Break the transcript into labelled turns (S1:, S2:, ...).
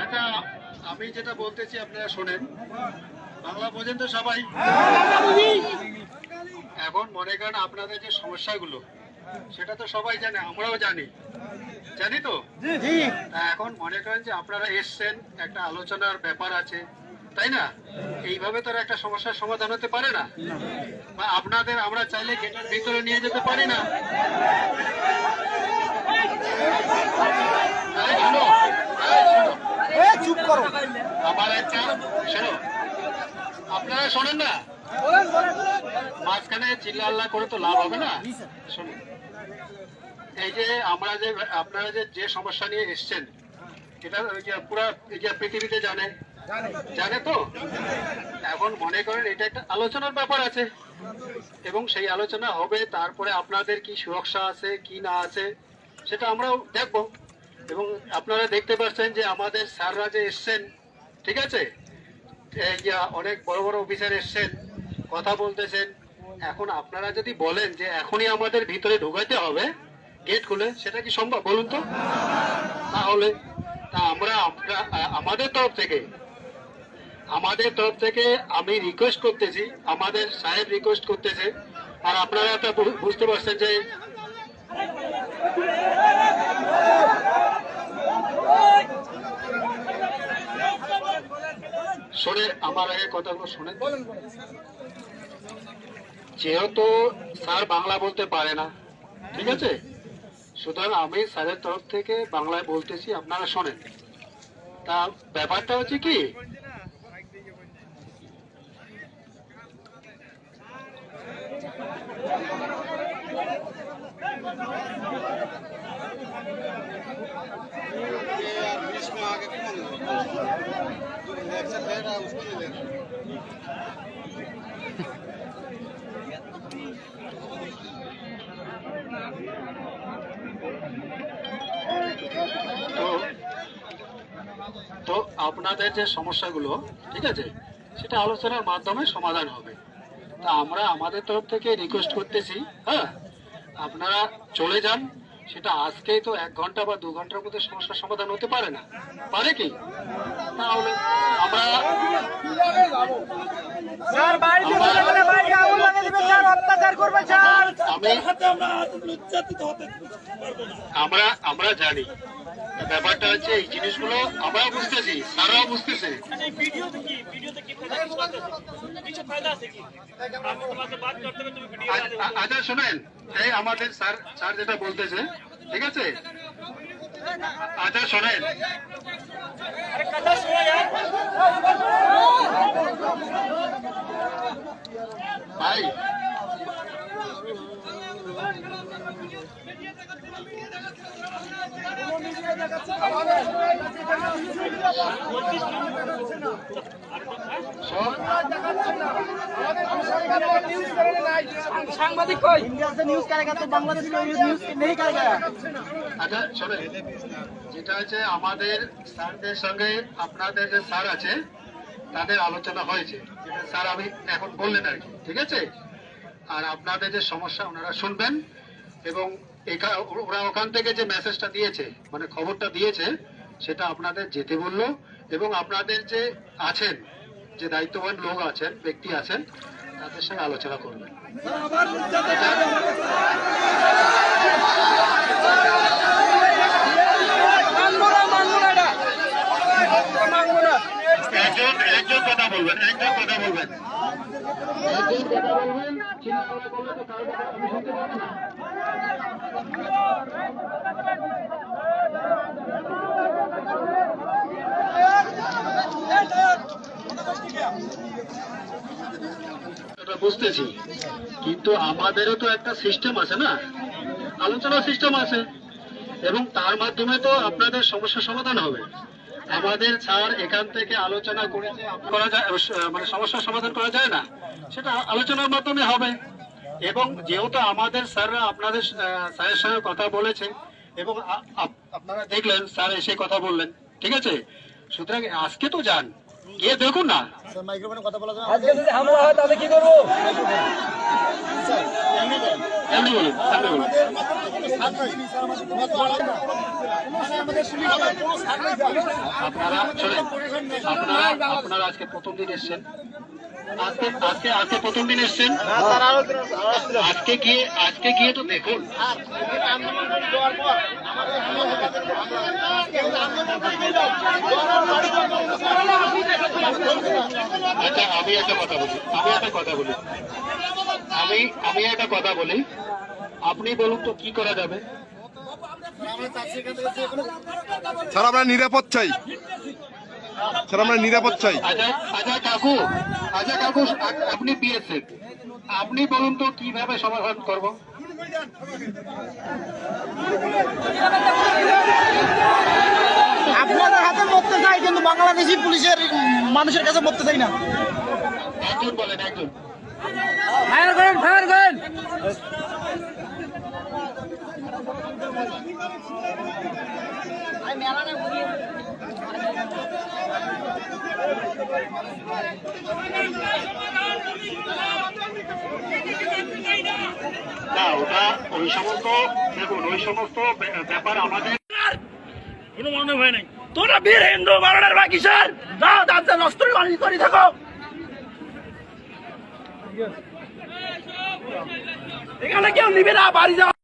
S1: আচ্ছা, আমি যেটা বলতেছি আপনারা শোনেন। বাংলা বোঝেন তো সবাই? এখন মনে করেন আপনাদের যে সমস্যাগুলো সেটা তো সবাই জানে, আমরাও জানি, জানি তো। এখন মনে করেন যে আপনারা এসছেন, একটা আলোচনার ব্যাপার আছে, তাই না? এইভাবে তো একটা সমস্যার সমাধান হতে পারে না। বা আপনাদের আমরা চাইলে গেটের ভিতরে নিয়ে যেতে পারি না।
S2: চুপ করো,
S1: আমার একটা শোনো, আপনারা শোনেন না, মাঝখানে চিল্লা করে তো লাভ হবে না। শোনেন, এই যে আমরা যে আপনারা যে সমস্যা নিয়ে এসছেন, এটা পুরা পৃথিবীতে জানে তো। এখন মনে করেন এটা একটা আলোচনার ব্যাপার আছে, এবং সেই আলোচনা হবে, তারপরে আপনাদের কি সুরক্ষা আছে কি না আছে সেটা আমরাও দেখবো। এবং আপনারা দেখতে পাচ্ছেন যে আমাদের স্যাররা যে এসছেন, ঠিক আছে, অনেক বড় বড় অফিসার এসছেন, কথা বলতেছেন। এখন আপনারা যদি বলেন যে এখনই আমাদের ভিতরে ঢোকাইতে হবে গেট খুলে, সেটা কি সম্ভব বলুন তো? তাহলে আমরা আমাদের তরফ থেকে আমি রিকোয়েস্ট করতেছি, আমাদের সাহেব রিকোয়েস্ট করতেছে, আর আপনারা একটা বুঝতে পারছেন যে শোনেন, আমার আগে কথাগুলো শোনেন। যেহেতু স্যার বাংলা বলতে পারে না, ঠিক আছে, সুতরাং আমি স্যারের তরফ থেকে বাংলায় বলতেছি, আপনারা শোনেন। তা ব্যাপারটা হচ্ছে কি, তো আপনাদের যে সমস্যাগুলো, ঠিক আছে, সেটা আলোচনার মাধ্যমে সমাধান হবে। তা আমরা আমাদের তরফ থেকে রিকোয়েস্ট করতেছি, হ্যাঁ, আপনারা চলে যান। সেটা আজকেই তো 1 ঘন্টা বা 2 ঘন্টার মধ্যে সমস্যার সমাধান হতে পারে না, পারে কি? তাহলে আমরা আমরা জানি ব্যাপারটা হচ্ছে, এই জিনিসগুলো আমরাও বুঝতেছি, স্যাররাও বুঝতেছে। আচ্ছা শোনেন, এই আমাদের স্যার যেটা বলতেছে, ঠিক আছে, আচ্ছা শোনেন, ভাই
S2: সাংবাদিক কই? ইন্ডিয়াতে নিউজ কারেগা তো বাংলাদেশ নিউজ নেই কারেগা।
S1: আচ্ছা শোনেন, যেটা হচ্ছে আমাদের স্যারদের সঙ্গে আপনাদের যে স্যার আছে তাদের আলোচনা হয়েছে, যেটা স্যার আমি এখন বললেন আর কি, ঠিক আছে। আর আপনাদের যে সমস্যা ওনারা শুনবেন, এবং ওরা ওখান থেকে যে মেসেজটা দিয়েছে, মানে খবরটা দিয়েছে, সেটা আপনাদের যেতে বললো। এবং আপনাদের যে আছেন, যে দায়িত্ববান লোক আছেন, ব্যক্তি আছেন, তাদের সঙ্গে আলোচনা করবেন। একজন কথা বলবেন। বুঝতেছি, কিন্তু আমাদেরও তো একটা সিস্টেম আছে না, আলোচনা সিস্টেম আছে, এবং তার মাধ্যমে তো আপনাদের সমস্যার সমাধান হবে। আমাদের স্যার এখান থেকে আলোচনা করা যায়, মানে সমস্যার সমাধান করা যায় না, সেটা আলোচনার মাধ্যমে হবে। এবং যেহেতু আমাদের স্যাররা আপনাদের স্যারের সঙ্গে কথা বলেছে, এবং আপনারা দেখলেন স্যার এসে কথা বললেন, ঠিক আছে, সুতরাং আজকে তো যান, গিয়ে দেখুন না।
S2: মাইক্রোফোনে কথা বলা যাবে?
S3: আজকে যদি হামলা হয় তাহলে কি করবো?
S1: এমনি বলুন, সামনে বলুন। আপনারা চলেন, আপনারা আজকে প্রথম দিন এসছেন, আজকে প্রথম দিন এসছেন, আজকে গিয়ে তো দেখুন। আচ্ছা আমি একটা কথা বলি, আপনি বলুন তো কি করা যাবে?
S4: স্যার আমরা নিরাপদ চাই, স্যার আমরা নিরাপদ চাই।
S1: আচ্ছা কাকু, আপনি বিএসএফ, আপনি বলুন তো কিভাবে সমাধান করব?
S2: আপনাদের হাতে মরতে চাই, কিন্তু বাংলাদেশি পুলিশের মানুষের কাছে মরতে চাই না।
S1: একজন বলেন, একজন।
S3: ফায়ার করেন, ফায়ার করেন।
S1: না ওটা ওই সমস্ত, দেখুন ওই সমস্ত ব্যাপার আমাদের
S3: কোনো মনে হয় নাই। তোরা বীর হিন্দু মারণের বাকি স্যার, যাও তাদের অস্ত্র বাণিজ্য করে থাকো। এখানে কেউ নিবে না, বাড়ি যাও।